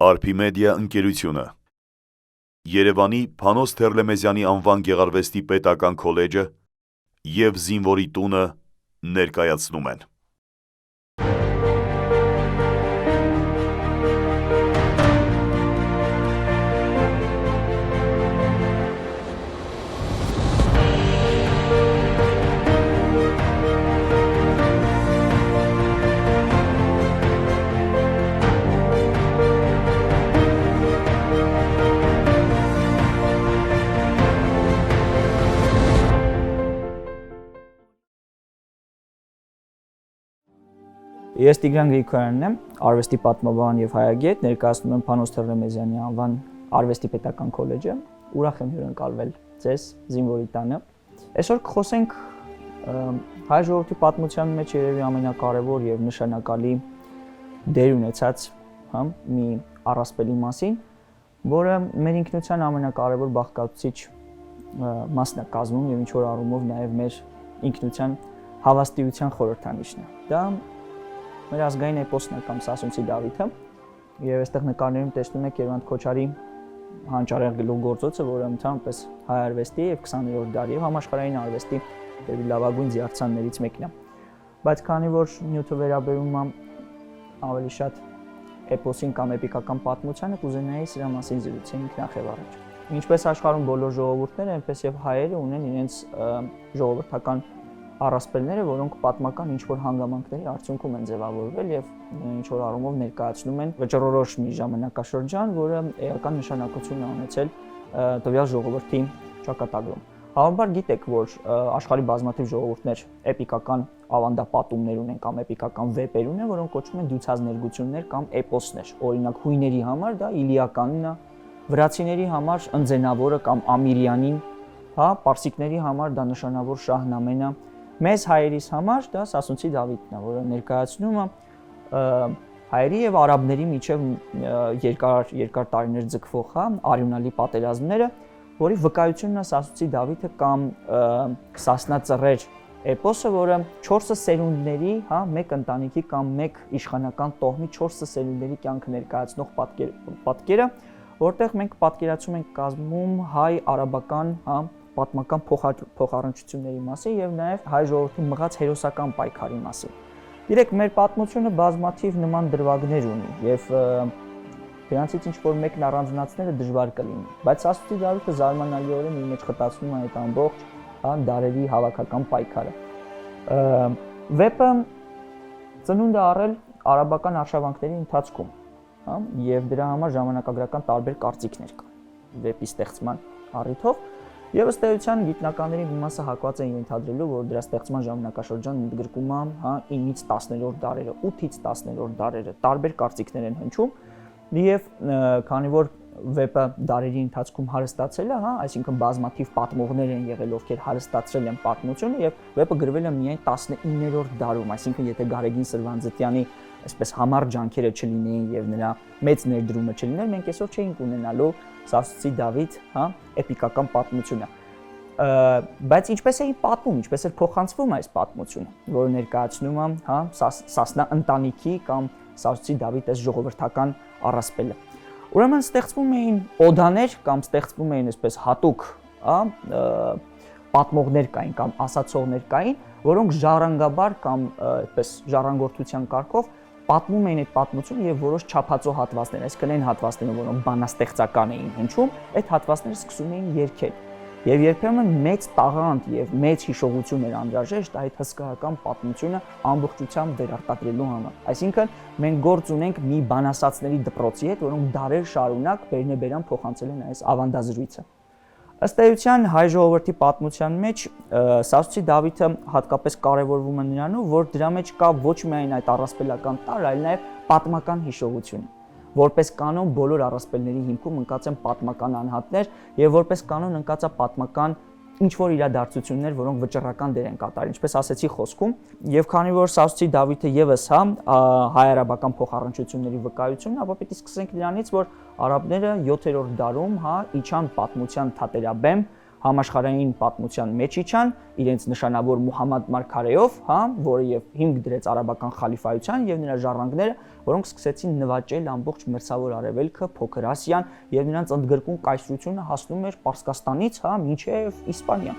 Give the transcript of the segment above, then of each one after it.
Արփիմեդիա ընկերությունը Երևանի Փանոս Թերլեմեզյանի անվան գեղարվեստի պետական քոլեջը և զինվորի տունը ներկայացնում են Ես Տիգրան Գրիգորյանն եմ, արվեստի պատմաբան եւ հայագետ, ներկայացնում եմ Փանոս Թերլեմեզյանի անվան արվեստի պետական քոլեջը։ Ուրախ եմ հյուրընկալվել ձեզ զինվորի տանը։ Այսօր կխոսենք հայ ժողովրդի պատմության մեջ երևի ամենակարևոր եւ նշանակալի դեր ունեցած, մի առասպելի մասին, որը մեր ինքնության ամենակարևոր բաղկացուցիչ մասն է կազմում եւ ինչ որ առումով նաեւ մեր ինքնության հավաստիության խորհրդանիշն է։ Դա մեր ազգային էպոսն է կամ Սասունցի Դավիթը եւ այստեղ նկարներում տեսնում եք Երվանդ Քոչարի հանճարեղ գլուխգործոցը, որը ընդհանրապես հայ արվեստի եւ 20-րդ դարի եւ համաշխարհային արվեստի լավագույն զիարցաններից մեկն է։ Բայց քանի որ նյութը վերաբերում է ավելի շատ էպոսին կամ էպիկական պատմությանը, կուզենայի սրա մասին զրուցենք նախ եւ առաջ։ Ինչպես աշխարհում բոլոր ժողովուրդները, այնպես եւ հայերը ունեն իրենց ժողովրդական առասպելները, որոնք պատմական ինչ-որ հանգամանքների արդյունքում են ձևավորվել եւ ինչ-որ առումով ներկայացնում են վճռորոշ մի ժամանակաշրջան, որը էական նշանակություն է ունեցել տվյալ ժողովրդի ճակատագրում։ Հավանաբար գիտեք, որ աշխարհի բազմաթիվ ժողովուրդներ էպիկական ավանդապատումներ ունեն կամ էպիկական վեպեր ունեն, որոնք կոչվում են դյուցած ներգություններ կամ էպոսներ։ Օրինակ հույների համար դա Իլիականն է, վրացիների համար Ընձենավորը կամ Ամիրյանին, պարսիկների համար դա նշանավոր Շահնամեն է։ Մեզ հայերիս համար դա Սասունցի Դավիթն է, որը ներկայացնում է հայերի եւ արաբների միջև երկար տարիներ ձգվող արյունալի պատերազմները, որի վկայությունն է Սասունցի Դավիթը կամ Սասնա ծռեր էպոսը, որը 4 սերունդների, մեկ ընտանիքի կամ մեկ իշխանական տոհմի 4 սերունդների կյանքը ներկայացնող պատկերը, որտեղ մենք պատկերացում ենք կազմում հայ-արաբական, պատմական փոխառնչությունների մասին եւ նաեւ հայ ժողովրդի մղած հերոսական պայքարի մասին։ Գիտեք, մեր պատմությունը բազմաթիվ նման դրվագներ ունի եւ դրանցից ինչ որ մեկն առանձնացնելը դժվար կլինի, բայց Սասունցի Դավիթը զարմանալիորեն իր մեջ խտացնում է այդ ամբողջ դարերի հավաքական պայքարը։ Վեպը ծնունդ է առել արաբական արշավանքների ընթացքում, եւ դրա համար ժամանակագրական տարբեր կարծիքներ կան վեպի ստեղծման առիթով։ Եվ ըստ էության գիտնականների մի մասը հակված են ենթադրելու, որ դրա ստեղծման ժամանակաշրջանն ընդգրկում է 9-ից 10-րդ դարերը, 8-ից 10-րդ դարերը, տարբեր կարծիքներ են հնչում, եւ քանի որ վեպը դարերի ընթացքում հարստացել է, այսինքն բազմաթիվ պատմողներ են եղել, ովքեր հարստացրել են պատմությունը եւ վեպը գրվել է միայն 19-րդ դարում, այսինքն եթե Գարեգին Սրվանձետյանի այսպես համառ ջանքերը չլինեին եւ նրա մեծ ներդրումը չլիներ, մենք այսօր չէինք ունենալու Սասունցի Դավիթ, էպիկական պատմությունը։ Բայց ինչպես էին պատմում, ինչպես էր փոխանցվում այս պատմությունը, որը ներկայացնում է Սասնա ընտանիքի կամ Սասունցի Դավիթ այս ժողովրդական առասպելը։ Ուրեմն ստեղծվում էին օդաներ կամ ստեղծվում էին այսպես հատուկ պատմողներ կային կամ ասացողներ կային, որոնք ժառանգաբար կամ այսպես ժառանգորդության կարգով պատմում էին այդ պատմությունը եւ որոշ չափածո հատվածներ, այսինքն այն հատվածները, որոնք բանաստեղծական էին հնչում, այդ հատվածները սկսում էին երգել։ Եվ երբեմն մեծ տաղանդ եւ մեծ հիշողություն էր անհրաժեշտ այդ հսկայական պատմությունը ամբողջությամբ վերարտադրելու համար։ Այսինքն մենք գործ ունենք մի բանասացների դպրոցի հետ, որոնք դարեր շարունակ բերնեբերան փոխանցել են այս ավանդազրույցը։ Ըստ էության հայ ժողովրդի պատմության մեջ Սասունցի Դավիթը հատկապես կարևորվում է նրանով, որ դրա մեջ կա ոչ միայն այդ առասպելական տարր, այլ նաև պատմական հիշողություն։ Որպես կանոն բոլոր առասպելների հիմքում ընկած են պատմական անհատներ եւ որպես կանոն ընկած է պատմական ինչ որ իրադարձություններ, որոնք վճռական դեր են կատարել, ինչպես ասեցի խոսքում, եւ քանի որ Սասունցի Դավիթը եւս հայ-արաբական փոխառնչությունների վկայությունն, ապա պետք է սկսենք նրանից, որ արաբները 7-րդ դարում իջան պատմության թատերաբեմ, համաշխարհային պատմության մեջ իջան իրենց նշանավոր Մուհամմադ Մարգարեով, հա, որը եւ հիմք դրեց արաբական խալիֆայության եւ նրա ժառանգները, որոնք սկսեցին նվաճել ամբողջ մերձավոր արևելքը, Փոքր Ասիան եւ նրանց ընդգրկուն կայսրությունը հասնում էր Պարսկաստանից, հա, մինչեւ Իսպանիա։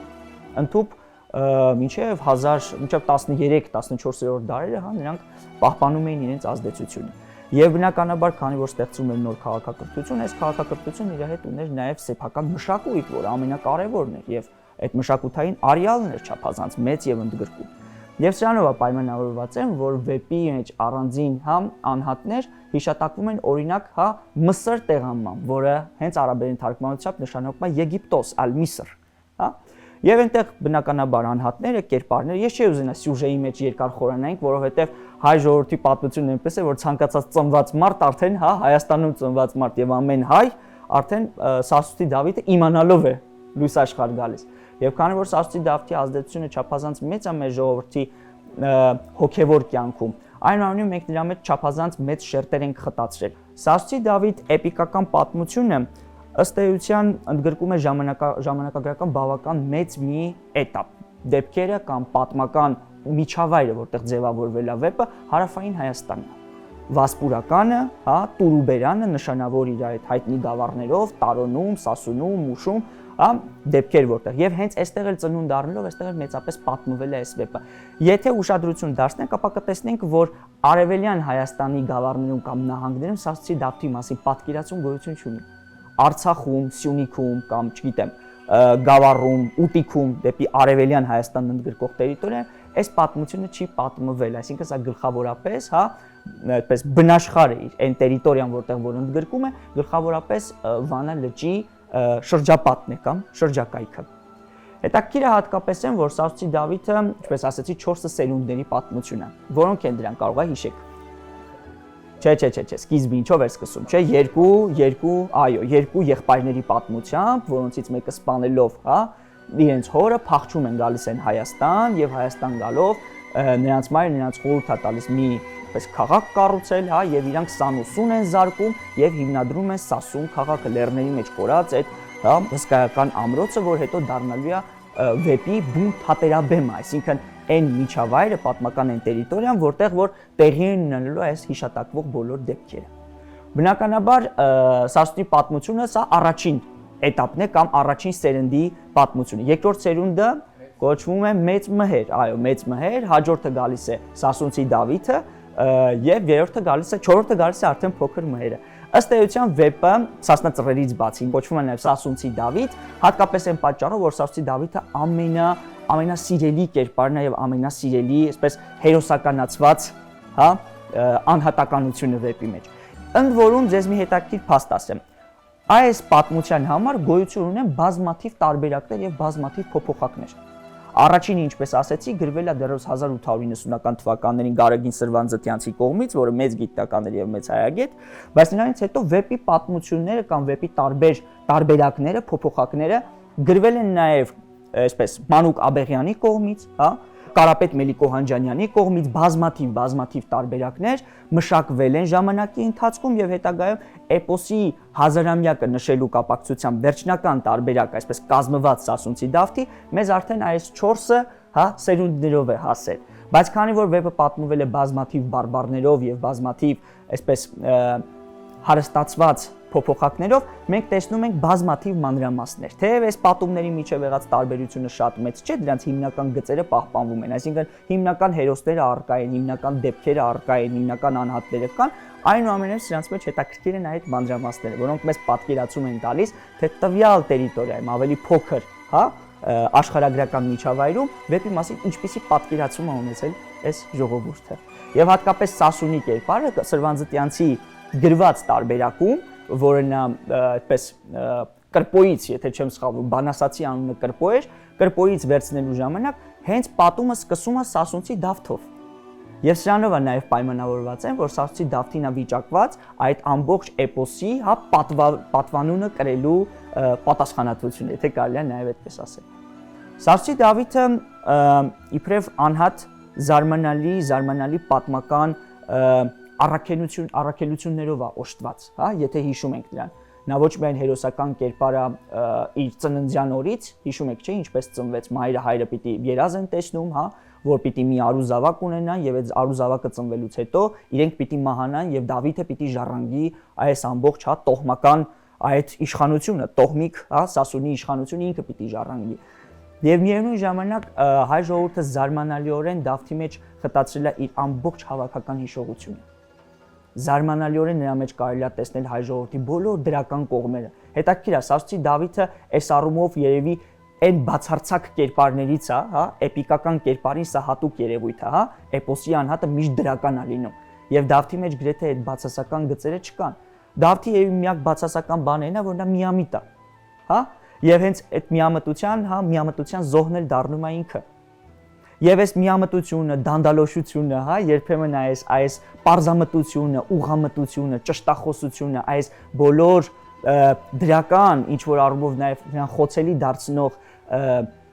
Ընդհուպ մինչև 13-14-րդ դարերը, հա, նրանք պահպանում էին իրենց ազդեցությունը։ Եվ բնականաբար, քանի որ ստեղծում էր նոր քաղաքակրթություն, այս քաղաքակրթությունը իր հետ ուներ նաև սեփական մշակույթ, որը ամենակարևորն էր, եւ այդ մշակութային արյալն էր չափազանց մեծ եւ ընդգրկուն։ Եվ սրանով է պայմանավորված են, որ վեպի մեջ առանձին, հա, անհատներ հիշատակվում են օրինակ, հա, Մսր տեղանման, որը հենց արաբերեն թարգմանությամբ նշանակում է Եգիպտոս, Ալ-Միսր, հա։ Եվ այնտեղ բնականաբար անհատները, կերպարները, ես չի ուզենա սյուժեի մեջ երկար խորանանք, որովհետև հայ ժողովրդի պատմությունն այնպես է, որ ցանկացած ծնված մարդ արդեն, հա, Հայաստանում ծնված մարդ եւ ամեն հայ արդեն Սասունցի Դավիթը իմանալով է լույս աշխարհ գալիս։ Եվ քանի որ Սասունցի Դավթի ազդեցությունը չափազանց մեծ է մեր ժողովրդի հոգեվոր կյանքում, այնուամենայնիվ մենք նրա մեջ չափազանց մեծ շերտեր ենք խտացրել։ Սասունցի Դավիթ էպիկական պատմությունը ըստ էության ընդգրկում է ժամանակագրական բավական մեծ մի էտապ։ Դեպքերը կամ պատմական միջավայրը, որտեղ ձևավորվել է վեպը, հարավային Հայաստանն է։ Վասպուրականը, հա, Տուրուբերանը նշանավոր իր այդ հայտնի գավառներով, Տարոնում, Սասունում, Մուշում, հա, դեպքեր որտեղ եւ հենց այստեղ էլ ծնունդ առնելով այստեղ էլ մեծապես պատմվել է այս վեպը։ Եթե ուշադրություն դարձնենք, ապա կտեսնենք, որ արևելյան Հայաստանի գավառներում կամ նահանգներում Սասունցի Դավթի մասին պատկերացում գոյություն չունի։ Արցախում, Սյունիքում կամ, չգիտեմ, Գավառում, Ուտիքում, դեպի արևելյան Հայաստանն ընդգրկող տերիտորիա, այս պատմությունը չի պատմվել, այսինքն սա գլխավորապես, հա, այդպես բնաշխարհը իր այն տերիտորիան, որտեղ որ ընդգրկում է, գլխավորապես Վանա լճի շրջապատն է կամ շրջակայքը։ Հետաքրքիր է հատկապես այն, որ Սասունցի Դավիթը, ինչպես ասացի, 4 սերունդների պատմություն է, որոնք են դրան կարող է հիշեք։ Չէ, սկիզբը ինչով էր սկսում, չէ, երկու եղբայրների պատմությամբ, որոնցից մեկը սպանելով, հա, իրենց հորը փախչում են գալիս են Հայաստան եւ Հայաստան գալով նրանց մայրը նրանց խորհուրդ է տալիս մի պես քաղաք կառուցել, հա, եւ իրանք Սանուսուն են զարկում եւ հիմնադրում են Սասուն քաղաքը լեռների մեջ կորած այդ, հա, հսկայական ամրոցը, որ հետո դառնալու է վեպի բուն թատերաբեմը, այսինքն այն միջավայրը, պատմական այն տերիտորիան, որտեղ որ տեղի են ունենալու այս հիշատակվող բոլոր դեպքերը։ Բնականաբար Սասունցի պատմությունը սա առաջին էտապն է կամ առաջին սերնդի պատմությունը։ Երկրորդ սերունդը կոչվում է Մեծ Մհեր, այո, Մեծ Մհեր, հաջորդը գալիս է Սասունցի Դավիթը եւ չորրորդը գալիս է արդեն Փոքր Մհերը։ Ըստ էության վեպը Սասնա ծռերից բացի կոչվում է նաեւ Սասունցի Դավիթ, հատկապես այն պատճառով, որ Սասունցի Դավիթը ամենասիրելի կերպարն է եւ ամենասիրելի, այսպես հերոսականացված, հա, անհատականությունը վեպի մեջ։ Ընդ որում ձեզ մի հետաքրքիր փաստ ասեմ։ Այս պատմության համար գոյություն ունեն բազմաթիվ տարբերակներ եւ բազմաթիվ փոփոխակներ։ Առաջինը, ինչպես ասեցի, գրվել է դեռևս 1890-ական թվականներին Գարեգին Սրվանձտյանցի կողմից, որը մեծ գիտնական էր եւ մեծ հայագետ, բայց նրանից հետո վեպի պատմությունները կամ վեպի տարբերակները, փոփոխակները գրվել են նաեւ այսպես Մանուկ Աբեղյանի կողմից, հա, Կարապետ Մելիք Օհանջանյանի կողմից բազմաթիվ տարբերակներ մշակվել են ժամանակի ընթացքում եւ հետագայում էպոսի հազարամյակը նշելու կապակցությամբ վերջնական տարբերակ, այսպես կազմված Սասունցի Դավթի, մեզ արդեն այս 4-ը, հա, սերունդներով է հասել։ Բայց քանի որ վեպը պատմվել է բազմաթիվ բարբառներով եւ բազմաթիվ, այսպես հարստացված փոփոխակներով, մենք տեսնում ենք բազմաթիվ մանրամասներ։ Թեև այս պատումների միջև եղած տարբերությունը շատ մեծ չէ, դրանց հիմնական գծերը պահպանվում են, այսինքն հիմնական հերոսները առկա են, հիմնական դեպքերը առկա են, հիմնական անհատները կան, այնուամենայնիվ սրանց մեջ հետաքրքիր են այդ մանրամասները, որոնք մեզ պատկերացում են տալիս, թե տվյալ տերիտորիայում ավելի փոքր, հա, աշխարհագրական միջավայրում վեպի մասին ինչպիսի պատկերացում է ունեցել այս ժողովուրդը։ Եվ հատկապես Սասունի կերպարը Սրվանձտյանցի գրված տարբերակում, որը նա այդպես կրպոյից, եթե չեմ սխալվում, Բանասացի անունը կրպո էր, կրպոյից վերցնելու ժամանակ հենց պատումը սկսում է Սասունցի Դավթով։ Եվ սրանով է նաև պայմանավորված են, որ Սասունցի Դավթին է վիճակված այդ ամբողջ էպոսի, հա, պատվանունը կրելու պատասխանատվությունը, եթե կարելի է նաև այդպես ասել։ Սասունցի Դավիթը իբրև անհատ զարմանալի պատմական առաքելություններով է օժտված, հա, եթե հիշում ենք դրան։ նա ոչ միայն հերոսական կերպար է իր ծննդյան օրից, հիշում եք չէ, ինչպես ծնվեց մայրը հայրը պիտի երազ են տեսնում, հա, որ պիտի մի արու զավակ ունենան եւ այդ արու զավակը ծնվելուց հետո իրենք պիտի մահանան եւ Դավիթը պիտի ժառանգի այս ամբողջ հա տոհմական այդ իշխանությունը, տոհմիկ, հա, Սասունի իշխանությունը ինքը պիտի ժառանգի։ Եվ միևնույն ժամանակ հայ ժողովուրդը զարմանալիորեն Դավթի մեջ խտացրել է իր ամբողջ հավաքական հիշողությունը։ Զարմանալիորեն նրա մեջ կարելի է տեսնել հայ ժողովրդի բոլոր դրական կողմերը։ Հետաքրքիր է, Սասունցի Դավիթը այս առումով երևի այն բացարձակ կերպարներից է, հա, էպիկական կերպարին սա հատուկ երևույթ է, հա, էպոսի անհատը միշտ դրական է լինում։ Եվ Դավթի մեջ գրեթե այդ բացասական գծերը չկան։ Դավթի եւ միակ բացասական բանն է, որ նա միամիտ է, հա, եւ հենց այդ միամտության, հա, միամտության զոհն էլ դառնում է ինքը։ Եվ այս միամտությունը, դանդալոշությունը, հա, երբեմն այս պարզամտությունը, ուղղամտությունը, ճշտախոսությունը, այս բոլոր դրական, ինչ որ առումով նաեւ նրան խոցելի դարձնող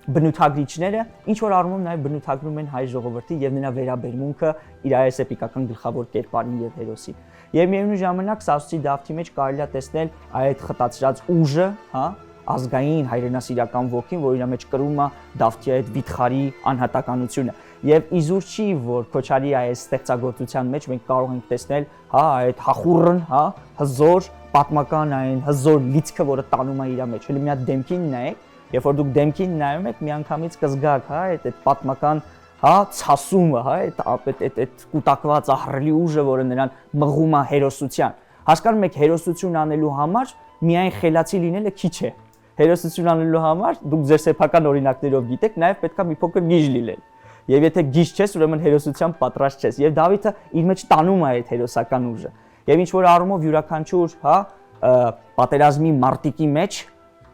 բնութագրիչները, ինչ որ առումով նաեւ բնութագրում են հայ ժողովրդի եւ նրա վերաբերմունքը իր այս էպիկական գլխավոր կերպարին եւ հերոսին։ Եվ միևնույն ժամանակ Սասունցի Դավթի մեջ կարելի է տեսնել այդ խտացրած ուժը, հա, ազգային հայրենասիրական ոգին, որ իր մեջ կրում է Դավթի այդ վիթխարի անհատականությունը։ Եվ իզուր չի, որ Քոչարի այս ստեղծագործության մեջ մենք կարող ենք տեսնել, հա, այդ հախուռն, հա, հզոր պատմական այն հզոր լիցքը, որը տանում է իր մեջ։ Հələ մի հատ դեմքին նայեք, երբ որ դուք դեմքին նայում եք, միանգամից կզգաք, հա, այդ պատմական, հա, ցասումը, հա, այդ կուտակված ահռելի ուժը, որը նրան մղում է հերոսության։ Հասկանում եք, հերոսություն անելու համար միայն խելացի լինելը քիչ է։ Հերոսություն անելու համար դուք ձեր սեփական օրինակներով գիտեք, նաև պետք է մի փոքր գիժ լինել։ Եվ եթե գիժ չես, ուրեմն հերոսության պատրաստ չես։ Եվ Դավիթը իր մեջ տանում է այդ հերոսական ուժը։ Եվ ինչ որ առումով յուրաքանչյուր, հա, պատերազմի մարտիկի մեջ,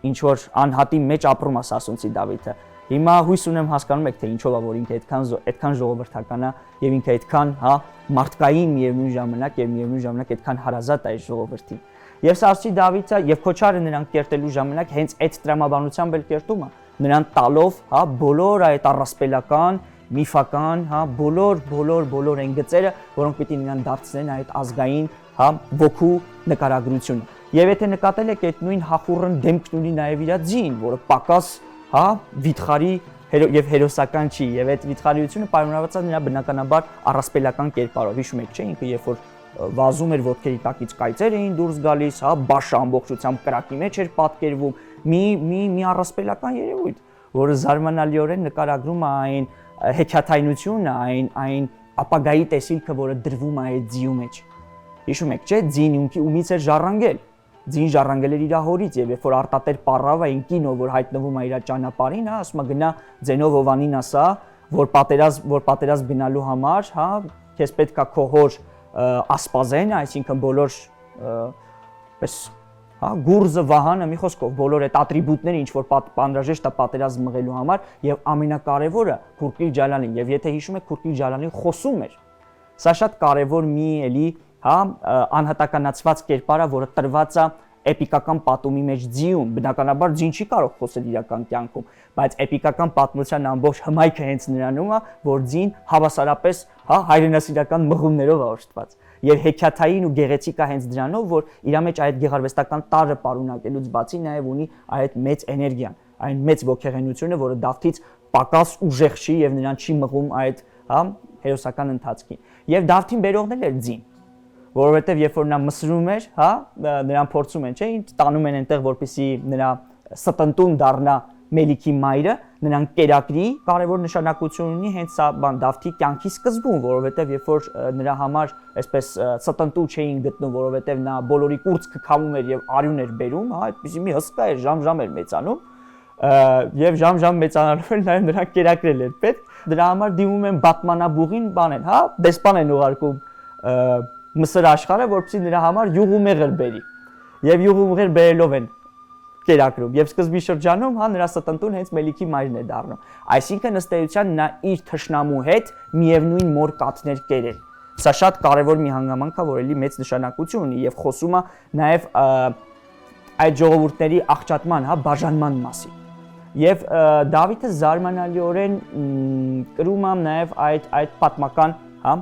ինչ որ անհատի մեջ ապրում է Սասունցի Դավիթը։ Հիմա հույս ունեմ հասկանում եք, թե ինչով է, որ ինքը այդքան ժողովրդական է եւ ինքը այդքան, հա, մարդկային միևնույն ժամանակ այդքան հարազատ է այս ժողովրդին։ Եվ Սասունցի Դավիթը եւ Քոչարը նրան կերտելու ժամանակ հենց այդ տրամաբանությամբ էլ կերտում է, նրան տալով, հա, բոլոր այդ առասպելական, միֆական, հա, բոլոր այն գծերը, որոնք պիտի նրան դարձնեն այդ ազգային, հա, ոգու նկարագրությունը։ Եվ եթե նկատել եք այդ նույն հախուռն դեմքն ունի նաեւ իր ձին, որը պակաս, հա, վիթխարի եւ հերոսական չի, եւ այդ վիթխարիությունը պայմանավորված է նրա բնականաբար առասպելական կերպարով։ Հիշում եք, չէ՞, ինքը երբ որ վազում էր ոտքերի տակից կայծեր էին դուրս գալիս, հա, բաշը ամբողջությամբ կրակի մեջ էր պատկերվում, մի առասպելական երևույթ, որը զարմանալիորեն նկարագրում է այն հեքիաթայնությունը, այն ապագայի տեսիլքը, որը դրվում է այդ ձիու մեջ։ Հիշում եք, չէ՞, ձին ումից էր ժառանգել։ Ձին ժառանգել էր իր հորից, եւ երբ որ արտատեր պարավը այն կինը, որ հայտնվում է իր ճանապարհին, հա, ասում է գնա ձենով Հովանին ասա, որ պատերազմ գնալու համար, հա, քեզ պետք է քո հոր ասպազենը, այսինքն բոլոր պես, հա, գուրզը, վահանը, մի խոսքով բոլոր այդ ատրիբուտները, ինչ որ անհրաժեշտ է պատերազմ մղելու համար, եւ ամենակարևորը Քուրկիր Ջալալին, եւ եթե հիշում եք, Քուրկիր Ջալալին խոսում էր։ Սա շատ կարևոր մի էլի, հա, անհատականացված կերպար է, որը տրված է էպիկական պատումի մեջ ձիում, բնականաբար ձին չի կարող խոսել իրական կյանքում, բայց էպիկական պատմության ամբողջ հմայքը հենց նրանում է, որ ձին հավասարապես, հա, հայրենասիրական մղումներով է օժտված։ Եվ հեքիաթային ու գեղեցիկ է հենց դրանով, որ իր մեջ այդ գեղարվեստական տարրը պարունակելուց բացի նաև ունի այդ մեծ էներգիան, այն մեծ ոգեղենությունը, որը Դավթից պակաս ուժեղ չի եւ նրան չի մղում այդ, հա, հերոսական ընթացքին։ Եվ Դավթին բերողն էլ էր ձին, որովհետև երբ որ նա մսրում էր, հա, նրան փորձում են, չէ՞, տանում են այնտեղ, որպեսզի նրա ստնտուն դառնա Մելիքի մայրը, նրան կերակրի, կարևոր նշանակություն ունի հենց սա բան Դավթի կյանքի սկզբում, որովհետև երբ որ նրա համար այսպես ստնտու չէին գտնում, որովհետև նա բոլորի կուրծքը քամում էր եւ արյուն էր բերում, հա, այդպեսի մի հսկա էր, ժամ-ժամ էր մեծանում, եւ ժամ-ժամ մեծանալով էլ նաեւ նրան կերակրել էր պետք։ Դրա համար դիմում են բատմանաբուղին, բան են, հա, դեսպան են ուղարկում Մսր աշխարհը, որպեսզի նրա համար յուղումեղր բերի։ Եվ յուղումեղր բերելով են կերակրում։ Եվ սկզբի շրջանում, հա, նրա ստնտուն հենց Մելիքի մայրն է դառնում։ Այսինքն ըստ էության նա իր թշնամու հետ միևնույն մոր կաթներ կերել։ Սա շատ կարևոր մի հանգամանք է, որ էլի մեծ նշանակություն ունի եւ խոսում է նաեւ այդ ժողովուրդների աղճատման, հա, բաժանման մասին։ Եվ Դավիթը զարմանալիորեն կրում է նաեւ այդ պատմական, հա,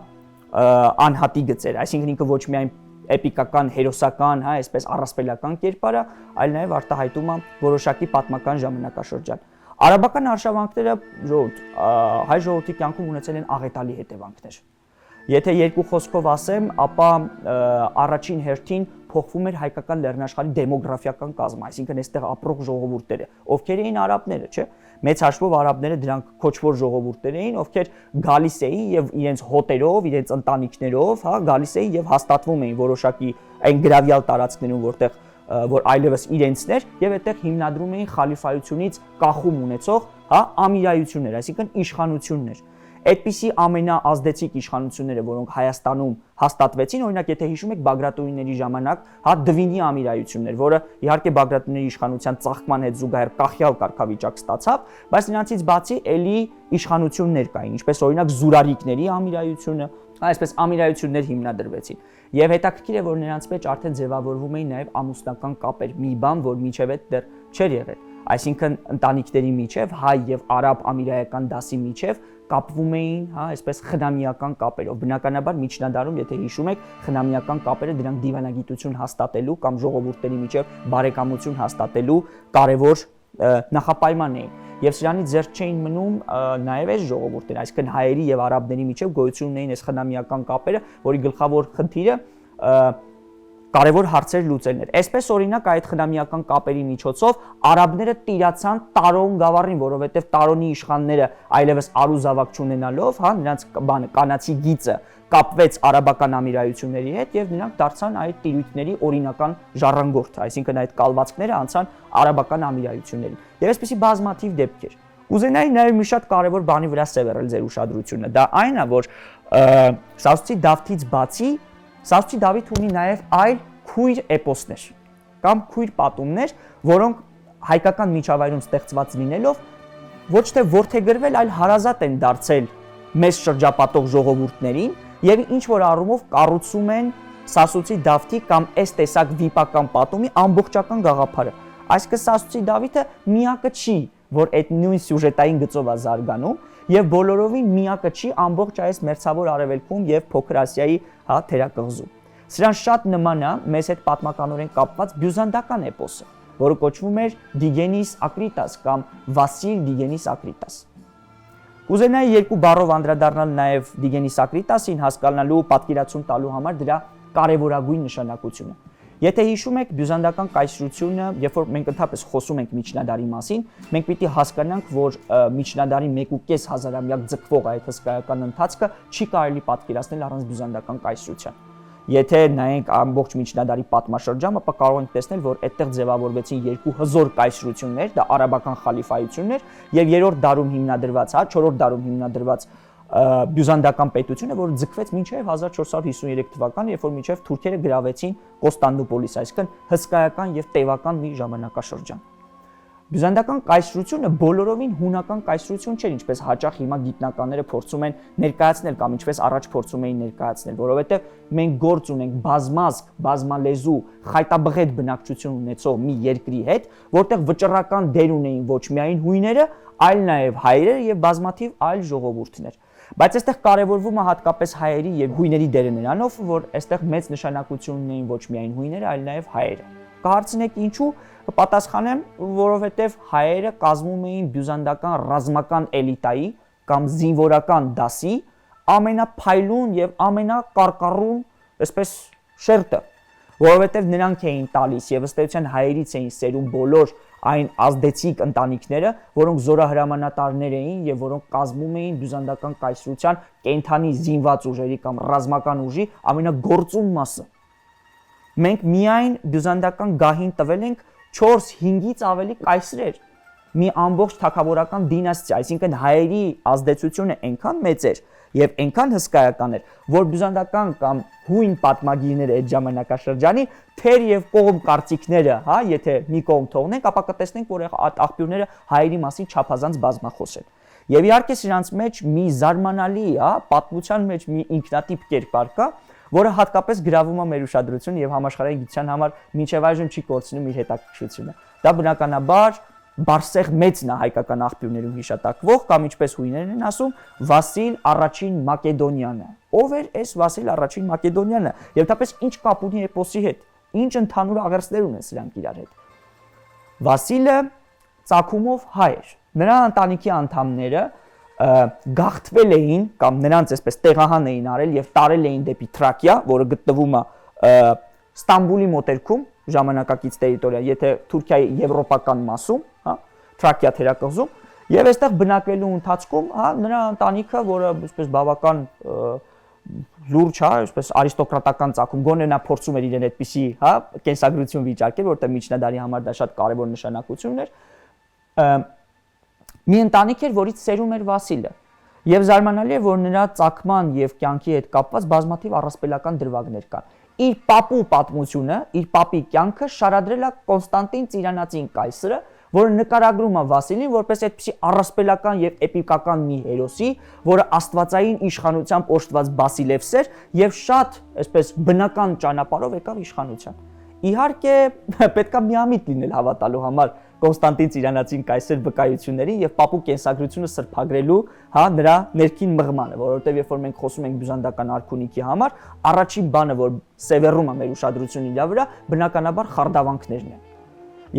անհատի գծեր, այսինքն ինքը ոչ միայն էպիկական, հերոսական, հա, այսպես առասպելական կերպարը, այլ նաև արտահայտում է որոշակի պատմական ժամանակաշրջան։ Արաբական արշավանքները հայ ժողովրդի կյանքում ունեցել են աղետալի հետևանքներ։ Եթե երկու խոսքով ասեմ, ապա առաջին հերթին փոխվում էր հայկական լեռնաշխարհի դեմոգրաֆիական կազմը, այսինքն այստեղ ապրող ժողովուրդները, ովքեր էին արաբները, չէ՞։ Մեծ հաշվով արաբները դրանք քոչվոր ժողովուրդներ էին, ովքեր գալիս էին եւ իրենց հոտերով, իրենց ընտանիքներով, հա, գալիս էին եւ հաստատվում էին որոշակի այն գրավյալ տարածքներում, որ այլևս իրենցներ եւ այդտեղ հիմնադրում էին խալիֆայությունից կախում ունեցող, հա, ամիրայություններ, այսինքն իշխանություններ։ Այդպիսի ամենաազդեցիկ իշխանությունները, որոնք Հայաստանում հաստատվեցին, օրինակ եթե հիշում եք Բագրատունիների ժամանակ, հա, Դվինի ամիրայություններ, որը իհարկե Բագրատունիների իշխանության ծաղկման հետ զուգահեռ կախյալ կարգավիճակ ստացավ, բայց նրանցից բացի էլի իշխանություններ կային, ինչպես օրինակ Զուրարիկների ամիրայությունը, այսպես ամիրայություններ հիմնադրվեցին։ Եվ հետաքրքիր է, որ նրանց մեջ արդեն ձևավորվում էին նաև ամուսնական կապեր, մի բան, որ մինչև այդ դեռ չէր եղել։ Այսինքն ընտանիքների միջև, հայ եւ արաբ ամիրայական դասի միջև կապվում էին, հա, այսպես խնամիական կապերով։ Բնականաբար միջնադարում, եթե հիշում եք, խնամիական կապերը դրանք դիվանագիտություն հաստատելու կամ ժողովուրդների միջև բարեկամություն հաստատելու կարևոր նախապայման էին։ Եվ սրանից ձեռք չէին մնում նաև այս ժողովուրդները, այսինքն հայերի եւ արաբների միջև գոյություն ունեին այս խնամիական կապերը, որի գլխավոր խնդիրը կարևոր հարցեր լուծելն էր։ Այսպես օրինակ այդ խնամիական կապերի միջոցով արաբները տիրացան Տարոն գավառին, որովհետև Տարոնի իշխանները այլևս արուզավակ չունենալով, հա, նրանց կանացի գիծը կապվեց արաբական ամիրայությունների հետ եւ նրանք դարձան այդ տիրույթների օրինական ժառանգորդ, այսինքն այդ կալվածքները անցան արաբական ամիրայություններին։ Եվ այսպեսի բազմաթիվ դեպքեր։ Կուզենայի նաև մի շատ կարևոր բանի վրա սևեռել ձեր ուշադրությունը։ Դա այն է, որ Սասուցի Դավթից բացի Սասուցի Դավիթ ունի նաև այլ քույր էպոսներ կամ քույր պատումներ, որոնք հայկական միջավայրում ստեղծված լինելով ոչ թե որդեգրվել, այլ հարազատ են դարձել մեծ շրջապատող ժողովուրդներին եւ ինչ որ առումով կառուցում են Սասուցի Դավթի կամ այս տեսակ վիպական պատումի ամբողջական գաղափարը։ Այսինքն Սասուցի Դավիթը միակը չի, որ այդ նույն սյուժետային գծով է զարգանում եւ բոլորովին միակը չի ամբողջ այս մերձավոր արևելքում եւ Փոքր Ասիայի, հա, թերակղզում։ Սրան շատ նման է մեզ հետ պատմականորեն կապված բյուզանդական էպոսը, որը կոչվում էր Դիգենիս Ակրիտաս կամ Վասիլ Դիգենիս Ակրիտաս։ Կուզենայի երկու բառով անդրադառնալ նաև Դիգենիս Ակրիտասին, հասկանալու, պատկերացում տալու համար դրա կարևորագույն նշանակությունը։ Եթե հիշում եք բյուզանդական կայսրությունը, երբ որ մենք ընդհանրապես խոսում ենք միջնադարի մասին, մենք պիտի հասկանանք, որ միջնադարի 1.5 հազարամյակ ձգվող այդ հսկայական ընթացքը չի կարելի պատկերացնել առանց բյուզանդական կայսրության։ Եթե նայենք ամբողջ միջնադարի պատմաշրջանը, ապա կարող ենք տեսնել, որ այդտեղ ձևավորվեցին երկու հզոր կայսրություններ, դա արաբական խալիֆայություններ եւ երրորդ դարում հիմնադրված, հա, 4-րդ դարում հիմնադրված բյուզանդական պետությունը, որը ձգվեց մինչև 1453 թվականը, երբ որ մինչև թուրքերը գրավեցին Կոստանդնուպոլիս, այսինքն հսկայական եւ տևական մի ժամանակաշրջան։ Բյուզանդական կայսրությունը բոլորովին հունական կայսրություն չէր, ինչպես հաճախ հիմա գիտնականները փորձում են ներկայացնել կամ ինչպես առաջ փորձում էին ներկայացնել, որովհետև մենք գործ ունենք բազմազգ, բազմալեզու, խայտաբղետ բնակչություն ունեցող մի երկրի հետ, որտեղ վճռական դեր ունեին ոչ միայն հույները, այլ նաև հայերը եւ բազմաթիվ այլ ժողովուրդներ։ Բայց այստեղ կարևորվում է հատկապես հայերի եւ հույների դերը նրանով, որ այստեղ մեծ նշանակություն ունեին ոչ միայն հույները, այլ նաև հայերը։ Կհարցնեք ինչու, կպատասխանեմ, որովհետև հայերը կազմում էին բյուզանդական ռազմական էլիտայի կամ զինվորական դասի ամենափայլուն եւ ամենակարկառուն, այսպես շերտը, որովհետև նրանք էին տալիս եւ ըստ էության հայերից էին սերում բոլոր այն ազդեցիկ ընտանիքները, որոնք զորահրամանատարներ էին եւ որոնք կազմում էին բյուզանդական կայսրության կենթանի զինված ուժերի կամ ռազմական ուժի ամենագործուն մասը։ Մենք միայն բյուզանդական գահին տվել ենք 4-5-ից ավելի կայսրեր, մի ամբողջ թագավորական դինաստիա, այսինքն հայերի ազդեցությունը այնքան մեծ էր եւ այնքան հսկայական էր, որ բյուզանդական կամ հույն պատմագիրները այդ ժամանակաշրջանի թեր եւ կողմ կարծիքները, հա, եթե մի կողմ թողնենք, ապա կտեսնենք, որ այդ աղբյուրները հայերի մասին չափազանց բազմախոս են։ Եվ իհարկե սրանց մեջ մի զարմանալի, հա, պատմության մեջ մի ինքնատիպ կերպար կա, որը հատկապես գրավում է մեր ուշադրությունը եւ համաշխարհային գիտության համար մինչեւ այժմ չի կորցնում իր հետաքրքրությունը։ Դա բնականաբար Բարսեղ մեծն է հայկական աղբյուրներում հիշատակվող կամ ինչպես հույներն են ասում Վասիլ առաջին Մակեդոնյանը։ Ով էր այս Վասիլ առաջին Մակեդոնյանը եւ թապես ինչ կապ ունի էպոսի հետ։ Ինչ ընդհանուր աղերսներ ունեն սրանք իրար հետ։ Վասիլը ծագումով հայ էր։ Նրա ընտանիքի անդամները գաղթվել էին կամ նրանց այսպես տեղահան էին արել եւ տարել էին դեպի Թրակիա, որը գտնվում է Ստամբուլի մոտերքում, ժամանակակից տերիտորիա, եթե Թուրքիայի եվրոպական մասում, հա, Թրակիա թերակղզում, եւ այստեղ բնակվելու ընթացքում, հա, նրա ընտանիքը, որը այսպես բավական լուրջ, հա, այսպես արիստոկրատական ծագում, գոնե նա փորձում էր իրեն այդպիսի, հա, կենսագրություն վիճարկել, որտեղ միջնադարի համար դա շատ կարևոր նշանակություն էր, մի ընտանիք էր, որից սերում էր Վասիլը։ Եվ զարմանալի է, որ նրա ծագման եւ կյանքի հետ կապված բազմաթիվ առասպելական դրվագներ կան։ Իր պապու պատմությունը, իր պապի կյանքը շարադրել է Կոնստանտին Ծիրանացին կայսրը, որը նկարագրում է Վասիլին որպես այդպիսի առասպելական եւ էպիկական մի հերոսի, որը աստվածային իշխանությամբ օժտված բասիլևս էր եւ շատ այսպես բնական ճանապարհով եկավ իշխանության։ Իհարկե, պետք է միամիտ լինել հավատալու համար Կոնստանտին Ծիրանացին կայսր վկայություններին եւ պապու կենսագրությունը սրբագրելու, հա, նրա ներքին մղմանը, որովհետեւ երբ որ մենք խոսում ենք բյուզանդական արքունիքի համար, առաջին բանը, որ սևեռում է մեր ուշադրությունը իր վրա, բնականաբար խարդավանքներն են։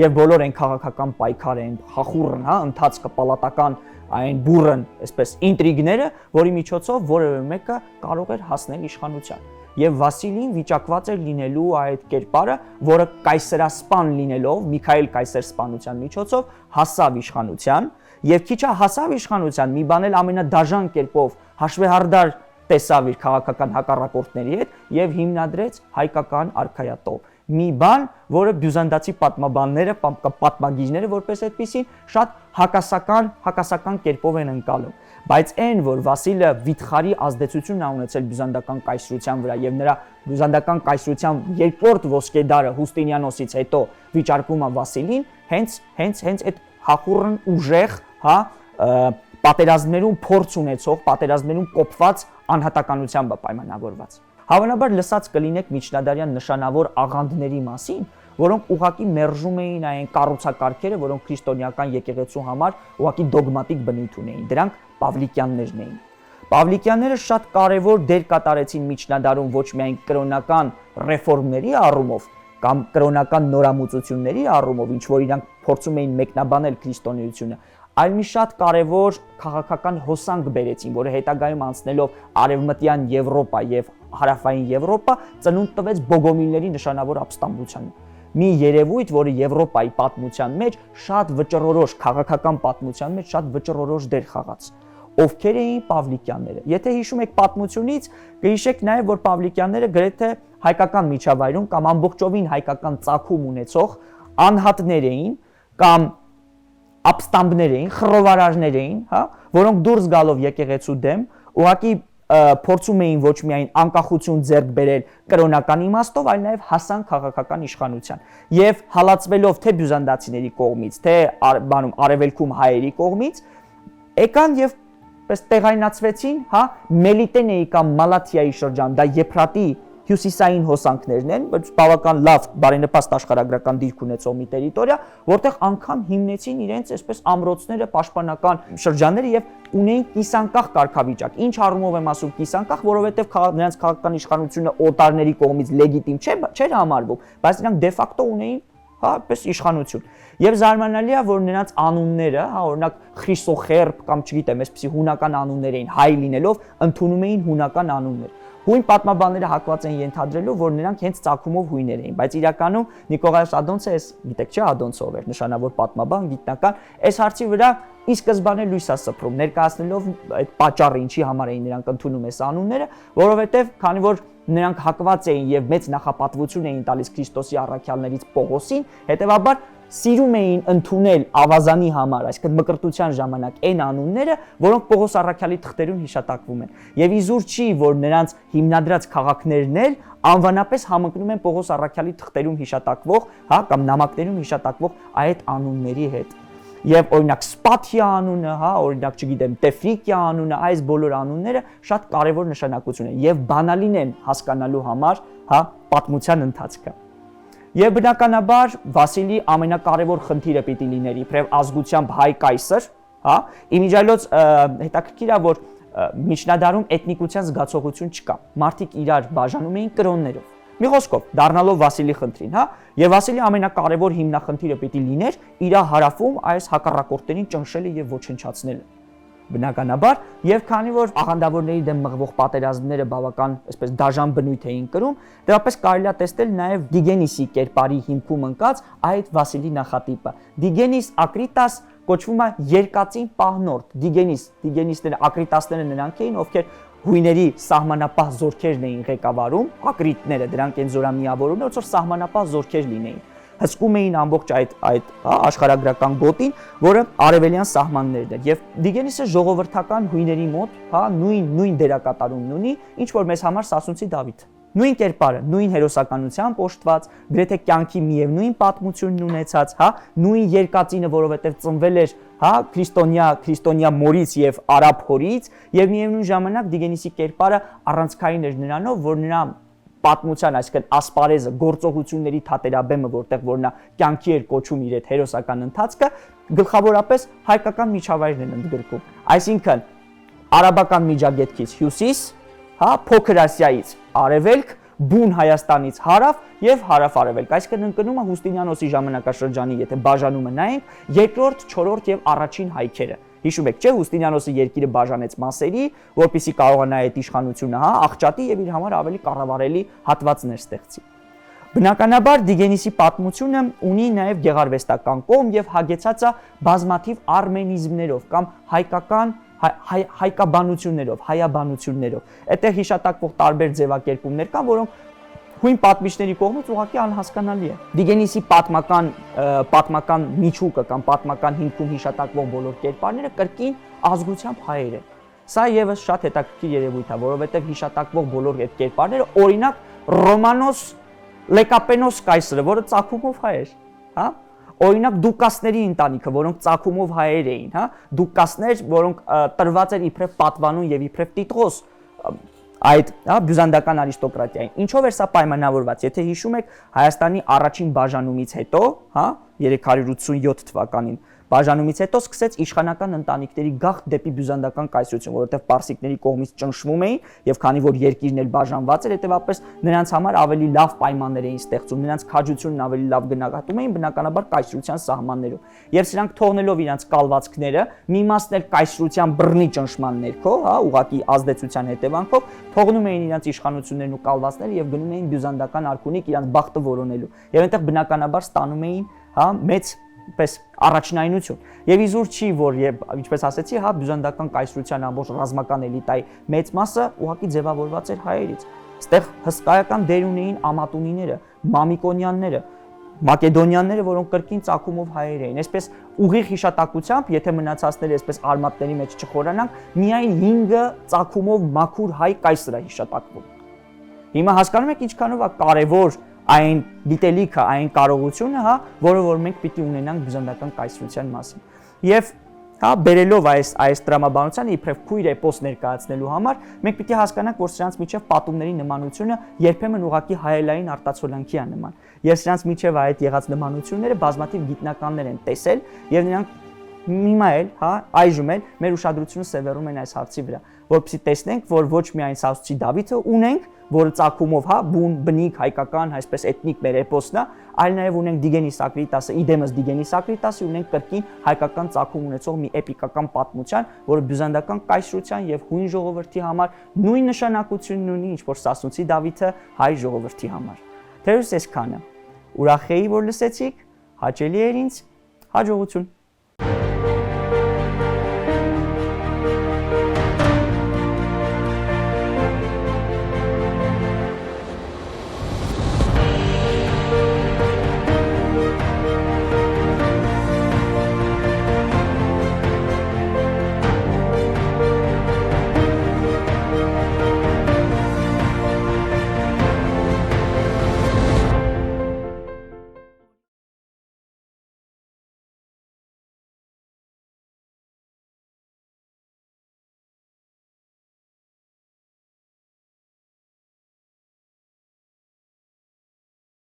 Եվ բոլոր այն քաղաքական պայքարը, խախուրն, հա, ընթացքը, պալատական այն բուրըն, այսպես ինտրիգները, որի միջոցով որևէ մեկը կարող էր հասնել իշխանության։ Եվ Վասիլին վիճակված էր լինելու այդ կերպարը, որը կայսերասպան լինելով, Միքայել կայսերսպանության միջոցով հասավ իշխանության, եւ քիչը հասավ իշխանության, մի բան էլ ամենադաժան կերպով հաշվեհարդար տեսավ իր քաղաքական հակառակորդների հետ եւ հիմնադրեց հայկական արքայատոպ։ Մի բան, որը բյուզանդացի պատմաբանները, պատմագիրները որպես այդպեսին շատ հակասական կերպով են ընկալում։ Բայց այն, որ Վասիլը վիթխարի ազդեցություն է ունեցել բյուզանդական կայսրության վրա եւ նրա բյուզանդական կայսրության երկրորդ ոսկեդարը Հուստինիանոսից հետո վիճարկում է Վասիլին, հենց այդ հախուռն ուժեղ, հա, պատերազմներում փորձ ունեցող, պատերազմներում կոփված անհատականությամբ պայմանավորված։ Հավանաբար լսած կլինեք միջնադարյան նշանավոր աղանդների մասին, որոնք ուղղակի մերժում էին այն կառուցակարգերը, որոնք քրիստոնեական եկեղեցու համար ուղղակի դոգմատիկ բնույթ ունեին։ Դրանք Պավլիկյաններն էին։ Պավլիկյանները շատ կարևոր դեր կատարեցին միջնադարում ոչ միայն կրոնական ռեֆորմների առումով կամ կրոնական նորամուծությունների առումով, ինչ որ իրանք փորձում էին մեկնաբանել քրիստոնեությունը, այլ մի շատ կարևոր քաղաքական հոսանք բերեցին, որը հետագայում անցնելով Արևմտյան Եվրոպա եւ Հարավային Եվրոպա ծնունդ տվեց բոգոմիլների նշանավոր ապստամբությանը։ Մի երևույթ, որը Եվրոպայի պատմության մեջ շատ վճռորոշ, քաղաքական պատմության մեջ շատ վճռորոշ դեր խաղաց։ Ովքեր էին Պավլիկյանները։ Եթե հիշում եք պատմությունից, կհիշեք նաև, որ Պավլիկյանները գրեթե հայկական միջավայրում կամ ամբողջովին հայկական ծագում ունեցող անհատներ էին կամ ապստամբներ էին, խռովարարներ էին, հա, որոնք դուրս գալով եկեղեցու դեմ, ուղղակի փորձում էին ոչ միայն անկախություն ձեռք բերել կրոնական իմաստով, այլ նաև հասան քաղաքական իշխանության։ Եւ հալածվելով թե բյուզանդացիների կողմից, թե արևելքում հայերի կողմից, եկան եւ պես տեղայնացվեցին, հա, Մելիտենեի կամ Մալաթիայի շրջան, դա Եփրատի հյուսիսային հոսանքներն են, բայց բավական լավ բարենպաստ աշխարհագրական դիրք ունեցող մի տերիտորիա, որտեղ անգամ հիմնեցին իրենց այսպես ամրոցները, պաշտպանական շրջանները եւ ունեին կիսանկախ կարգավիճակ։ Ինչ առումով եմ ասում կիսանկախ, որովհետեւ նրանց քաղաքական իշխանությունը օտարների կողմից լեգիտիմ չէր համարվում, բայց նրանք դե ֆակտո ունեին, հա, պես իշխանություն։ Եվ զարմանալի է, որ նրանց անունները, հա, օրինակ Խրիսոխերբ կամ չգիտեմ, այսպեսի հունական անուններ էին, հայ լինելով ընդունում էին հունական անուններ։ Հույն պատմաբանները հակված են ենթադրելու, որ նրանք հենց ծագումով հույներ էին, բայց իրականում Նիկողայոս Ադոնցը, այս գիտեք չէ, Ադոնցը ով էր, նշանավոր պատմաբան, գիտնական, այս հարցի վրա ի սկզբանե լույս է սփռում, ներկայացնելով այդ պատճառը, ինչի համար էին նրանք ընդունում այս անունները, որովհետև քանի որ նրանք հակված էին եւ մեծ նախապատվություն էին տալիս Քրիստոսի առաքյալներից Պողոսին, հետեւաբար սիրում էին ընդունել ավազանի համար, այսինքն մկրտության ժամանակ այն անունները, որոնք Պողոս առաքյալի թղթերում հիշատակվում են։ Եվ իզուր չի, որ նրանց հիմնադրած քաղաքներն էլ անվանապես համընկնում են Պողոս առաքյալի թղթերում հիշատակվող, հա, կամ նամակներում հիշատակվող այդ անունների հետ։ Եվ օրինակ Սպաթիա անունը, հա, օրինակ չգիտեմ, Տեֆրիկիա անունը, այս բոլոր անունները շատ կարևոր նշանակություն են եւ բանալին են հասկանալու համար, հա, պատմության ընթացքը։ Եվ բնականաբար Վասիլի ամենակարևոր խնդիրը պիտի լիներ իբրև ազգությամբ հայ կայսր, հա, իմիջիայլոց հետաքրքիր է որ միջնադարում էթնիկության զգացողություն չկա։ Մարդիկ իրար բաժանում էին կրոններով։ Մի խոսքով, դառնալով Վասիլի խնդրին, հա, եւ Վասիլի ամենակարևոր հիմնախնդիրը պիտի լիներ իր հարավում այս հակառակորդներին ճնշելը եւ ոչնչացնելը։ Բնականաբար, եւ քանի որ աղանդավորների դեմ մղվող պատերազմները բավական, այսպես դաժան բնույթ էին կրում, դեպս կարելի է տեսնել նաեւ Դիգենիսի կերպարի հիմքում ընկած այդ Վասիլի նախատիպը։ Դիգենիս Ակրիտաս կոչվում է երկածին պահնորդ։ Դիգենիսները, Ակրիտասները նրանք էին, ովքեր հույների սահմանապահ զորքերն էին ղեկավարում, ակրիտները դրանք են զորամիավորում, որ սահմանապահ զորքեր լինեին։ Հսկում էին ամբողջ այդ աշխարհագրական գոտին, որը արևելյան սահմաններն էր։ Եվ Դիգենիսը ժողովրդական հույների մոտ, հա, նույն դերակատարումն ունի, ինչ որ մեզ համար Սասունցի Դավիթը։ Նույն կերպարը, նույն հերոսականությամբ օժտված, գրեթե կյանքի միևնույն պատմությունն ունեցած, հա, նույն երկածինը, որովհետև ծնվել էր, հա, քրիստոնյա մորից եւ արաբ հորից, եւ միևնույն ժամանակ Դիգենիսի կերպարը առանցքային էր նրանով, որ նրա պատմության, այսինքն ասպարեզը, գործողությունների թատերաբեմը, որտեղ որ նա կյանքի էր կոչում իր այդ հերոսական ընթացքը, գլխավորապես հայկական միջավայրն են ընդգրկում։ Այսինքն արաբական միջագետքից հյուսիս, հա, Փոքր Ասիայից արևելք, բուն Հայաստանից հարավ եւ հարավ-արևելք։ Այսինքն ընկնում է Հուստինիանոսի ժամանակաշրջանի, եթե բաժանումը նայենք, երկրորդ, չորրորդ եւ առաջին հայքերը։ Հիշում եք, չէ՞, Հուստինիանոսը երկիրը բաժանեց մասերի, որպեսզի կարողանա այդ իշխանությունը, հա, աղճատի եւ իր համար ավելի կառավարելի հատվածներ ստեղծի։ Բնականաբար Դիգենիսի պատմությունը ունի նաեւ գեղարվեստական կողմ եւ հագեցած է բազմաթիվ արմենիզմներով կամ հայկական հայկաբանություններով, հայաբանություններով։ Այդտեղ հիշատակվող տարբեր ձևակերպումներ կան, որոնք հույն պատմիչների կողմից ուղղակի անհասկանալի է։ Դիգենիսի պատմական միջուկը կամ պատմական հիմքում հիշատակվող բոլոր կերպարները կրկին ազգությամբ հայեր են։ Սա եւս շատ հետաքրքիր երևույթ է, որովհետեւ հիշատակվող բոլոր այդ կերպարները, օրինակ Ռոմանոս Լեկապենոս կայսրը, որը ծագումով հայ էր, հա? Օրինակ Դուկասների ընտանիքը, որոնք ծագումով հայեր էին, հա, Դուկասներ, որոնք տրված էր իբրև պատվանուն եւ իբրև տիտղոս այդ, հա, բյուզանդական արիստոկրատիային։ Ինչով էր սա պայմանավորված։ Եթե հիշում եք Հայաստանի առաջին բաժանումից հետո, հա, 387 թվականին բաժանումից հետո սկսեց իշխանական ընտանիքների գաղթ դեպի բյուզանդական կայսրություն, որովհետև պարսիկների կողմից ճնշվում էին եւ քանի որ երկիրն էլ բաժանված էր, հետեւաբար նրանց համար ավելի լավ պայմաններ էին ստեղծում, նրանց քաջությունն ավելի լավ գնահատում էին բնականաբար կայսրության սահմաններում։ Եվ սրանք թողնելով իրենց կալվածքները, մի մասն էլ կայսրության բռնի ճնշման ներքո, հա, ուղղակի ազդեցության հետևանքով թողնում էին իրենց իշխանություններն ու կալվածները եւ գնում էին բյուզանդական արքունիք իրենց բախտը որոնելու։ Եվ այնտեղ բնականաբար ստանում էին, հա, մեծ պես առաջնայնություն։ Եվ իզուր չի, որ ինչպես ասեցի, հա, բյուզանդական կայսրության ամբողջ ռազմական էլիտայի մեծ մասը ուղղակի ձևավորված էր հայերից։ Այստեղ հսկայական դեր ունեին ամատունիները, մամիկոնյանները, մակեդոնյանները, որոնք կրկին ծագումով հայեր էին։ Այսպես ուղիղ հիշատակությամբ, եթե մնացածները այսպես արմատների մեջ չխորանանք, միայն 5 ծագումով մաքուր հայ կայսր է հիշատակվում։ Հիմա հասկանում եք ինչքանով է կարևոր այն դիտելիքը, այն կարողությունը, հա, որը որ մենք պիտի ունենանք բյուզանդական կայսրության մասին։ Եվ հա, բերելով այս տրամաբանությանը իբրև քույր էպոս ներկայացնելու համար, մենք պիտի հասկանանք, որ սրանց միջև պատումների նմանությունը երբեմն ուղղակի հայելային արտացոլանքի է նման։ Եվ սրանց միջև այդ եղած նմանությունները բազմաթիվ գիտնականներ են տեսել եւ նրանք հիմա էլ, հա, այժմ էլ մեր ուշադրությունը սևեռում են այս հարցի վրա, որպեսզի տեսնենք, որ ոչ միայն Սասունցի Դավիթը ունենք, որը ծագումով, հա, բուն, բնիկ, հայկական, այսպես էթնիկ մեր էպոսն է, այլ նաև ունենք Դիգենիս Ակրիտասը, իդեմս Դիգենիս Ակրիտասի ունենք կրկին հայկական ծագում ունեցող մի էպիկական պատմության, որը բյուզանդական կայսրության եւ հույն ժողովրդի համար նույն նշանակությունն ունի, ինչ որ Սասունցի Դավիթը հայ ժողովրդի համար։ Թերևս այսքանը։ Ուրախ էի, որ լսեցիք, հաճելի էր ինձ, հաջողություն։